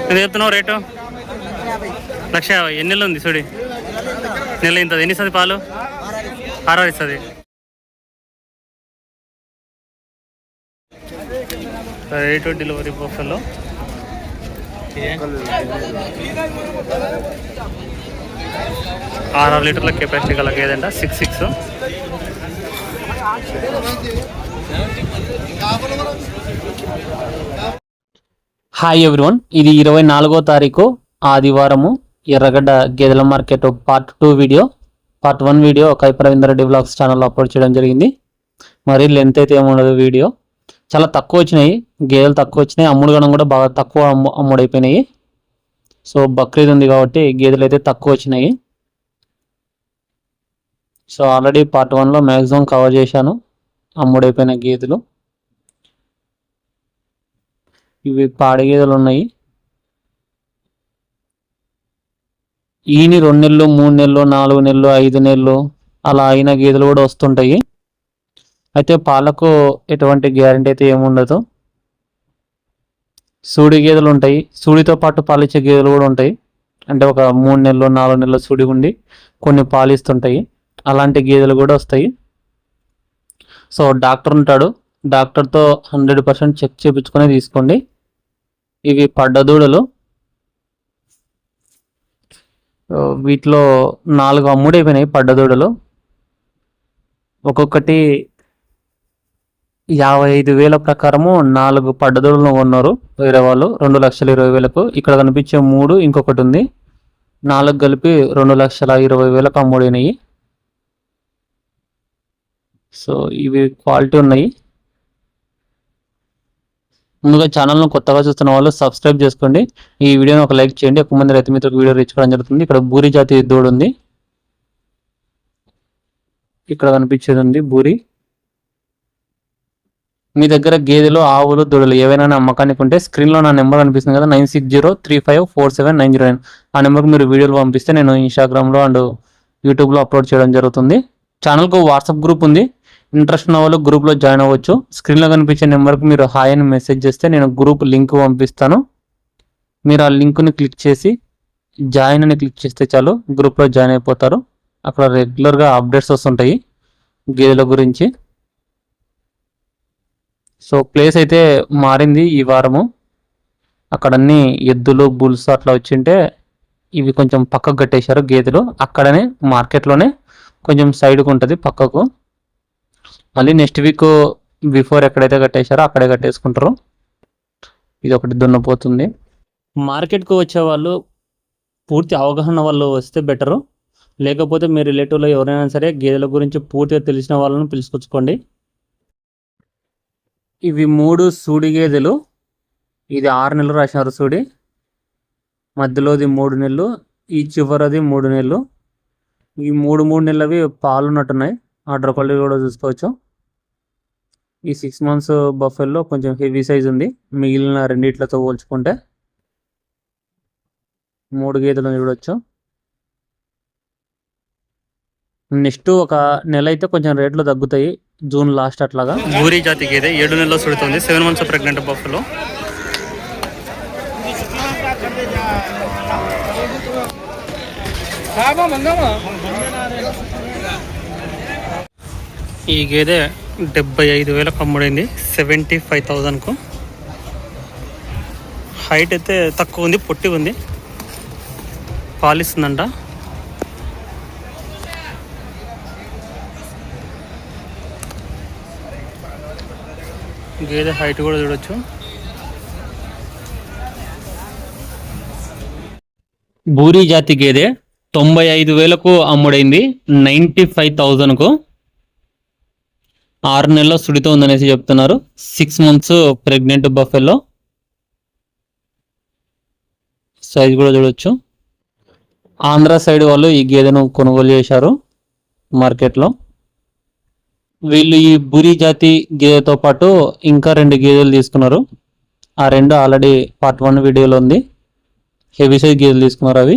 ఎంత చెప్తున్నావు రేటు? 1,50,000. ఎన్ని నెలలు ఉంది చూడి? నెల ఇంత ఎన్ని ఇస్తుంది పాలు? 6 ఇస్తుంది. రేటు డెలివరీ బఫెలో 6 లీటర్ల కెపాసిటీ గల గేదంట. 6'6". హాయ్ ఎవ్రీవన్, ఇది 24వ తారీఖు ఆదివారము ఎర్రగడ్డ గేదెల market part 2 video. Part 1 video Kaipa Ravinder Reddy vlogs ఛానల్లో అప్లోడ్ చేయడం జరిగింది. మరి లెంత్ అయితే ఏముండదు. వీడియో చాలా తక్కువ వచ్చినాయి, గేదెలు తక్కువ వచ్చినాయి, అమ్ముడు గణం కూడా బాగా తక్కువ అమ్ముడైపోయినాయి. సో బక్రీద్ ఉంది కాబట్టి గేదెలు అయితే తక్కువ వచ్చినాయి. సో ఆల్రెడీ పార్ట్ 1లో మ్యాక్సిమం కవర్ చేశాను అమ్ముడైపోయిన గేదెలు. ఇవి పాడి గేదెలు ఉన్నాయి. ఈని 2 నెలలు 3 నెలలు 4 నెలలు 5 నెలలు అలా అయిన గేదెలు కూడా వస్తుంటాయి. అయితే పాలకు ఎటువంటి గ్యారంటీ అయితే ఏముండదు. సూడి గేదెలు ఉంటాయి, సూడితో పాటు పాలిచ్చే గేదెలు కూడా ఉంటాయి. అంటే ఒక 3 నెలలు 4 నెలలు సూడి ఉండి కొన్ని పాలిస్తుంటాయి. అలాంటి గేదెలు కూడా వస్తాయి. సో డాక్టర్ ఉంటాడు, డాక్టర్తో 100% చెక్ చేయించుకొని తీసుకోండి. ఇవి పడ్డదూడలు. వీటిలో 4 అమ్ముడైపోయినాయి పడ్డదూడలు. ఒక్కొక్కటి 55,000 ప్రకారము 4 పడ్డదూడలను కొన్నారు వేరే వాళ్ళు 2,20,000. ఇక్కడ కనిపించే 3 ఇంకొకటి ఉంది, 4 కలిపి 2,20,000 అమ్ముడైనాయి. సో ఇవి క్వాలిటీ ఉన్నాయి. ముందుగా ఛానల్ను కొత్తగా చూస్తున్న వాళ్ళు సబ్స్క్రైబ్ చేసుకోండి. ఈ వీడియోని ఒక లైక్ చేయండి. ఎక్కువ మంది రైతు మిత్రులకు వీడియో రీచ్ కావడం జరుగుతుంది. ఇక్కడ బూరి జాతి దూడ ఉంది, ఇక్కడ కనిపించేది ఉంది బూరి. మీ దగ్గర గేదెలు ఆవులు దూడలు ఏవైనా అమ్మకానికి ఉంటే స్క్రీన్లో నా నెంబర్ కనిపిస్తుంది కదా, 9603547909. ఆ నెంబర్కి మీరు వీడియోలు పంపిస్తే నేను ఇన్స్టాగ్రామ్లో అండ్ యూట్యూబ్లో అప్లోడ్ చేయడం జరుగుతుంది. ఛానల్కు వాట్సాప్ గ్రూప్ ఉంది, ఇంట్రెస్ట్ ఉన్న వాళ్ళు గ్రూప్లో జాయిన్ అవ్వచ్చు. స్క్రీన్లో కనిపించే నెంబర్కి మీరు హాయ్ అని మెసేజ్ చేస్తే నేను గ్రూప్ లింక్ పంపిస్తాను. మీరు ఆ లింక్ని క్లిక్ చేసి జాయిన్ అని క్లిక్ చేస్తే చాలు, గ్రూప్లో జాయిన్ అయిపోతారు. అక్కడ రెగ్యులర్గా అప్డేట్స్ వస్తుంటాయి గేదెల గురించి. సో ప్లేస్ అయితే మారింది ఈ వారము. అక్కడ అన్ని ఎద్దులు బుల్స్ అట్లా వచ్చింటే ఇవి కొంచెం పక్కకు కట్టేశారు గేదెలు. అక్కడనే మార్కెట్లోనే కొంచెం సైడ్కి ఉంటుంది పక్కకు. మళ్ళీ నెక్స్ట్ వీక్ బిఫోర్ ఎక్కడైతే కట్టేశారో అక్కడే కట్టేసుకుంటారు. ఇది ఒకటి దున్నపోతుంది. మార్కెట్కు వచ్చే వాళ్ళు పూర్తి అవగాహన వాళ్ళు వస్తే బెటరు, లేకపోతే మీ రిలేటివ్లో ఎవరైనా సరే గేదెల గురించి పూర్తిగా తెలిసిన వాళ్ళని పిలుచుకొచ్చుకోండి. ఇవి 3 సూడి గేదెలు. ఇది 6 నెలలు రాసినారు సూడి, మధ్యలోది 3 నెలలు, ఈ చివరది 3 నెలలు. ఈ 3 నెలలవి పాలు ఉన్నట్టున్నాయి. ఆర్డర్ క్వాలిటీ కూడా చూసుకోవచ్చు. ఈ 6 months బఫెల్లో కొంచెం హెవీ సైజ్ ఉంది మిగిలిన రెండిట్లతో పోల్చుకుంటే. 3 గేదెలు చూడవచ్చు. నెక్స్ట్ ఒక నెల అయితే కొంచెం రేట్లు తగ్గుతాయి, జూన్ లాస్ట్ అట్లాగా. బూరి జాతి గేదె 7 నెలల్లో సుడుతుంది, 7 months ప్రెగ్నెంట్ బఫెలో. ఈ గేదె 75,000 అమ్ముడైంది, 75,000కు. హైట్ అయితే తక్కువ ఉంది, పొట్టి ఉంది, పాలిస్తుందంట. గేదె హైట్ కూడా చూడొచ్చు. బూరి జాతి గేదె 95,000కు అమ్ముడైంది, 95,000కు. 6 నెలల్లో సుడితో ఉందనేసి చెప్తున్నారు. 6 months ప్రెగ్నెంట్ బఫెల్లో. సైజ్ కూడా చూడొచ్చు. ఆంధ్ర సైడ్ వాళ్ళు ఈ గేదెను కొనుగోలు చేశారు మార్కెట్లో. వీళ్ళు ఈ బూరి జాతి గేదెతో పాటు ఇంకా 2 గేదెలు తీసుకున్నారు. ఆ 2 ఆల్రెడీ పార్ట్ 1 వీడియోలో ఉంది. హెవీ సైజ్ గేదెలు తీసుకున్నారు అవి.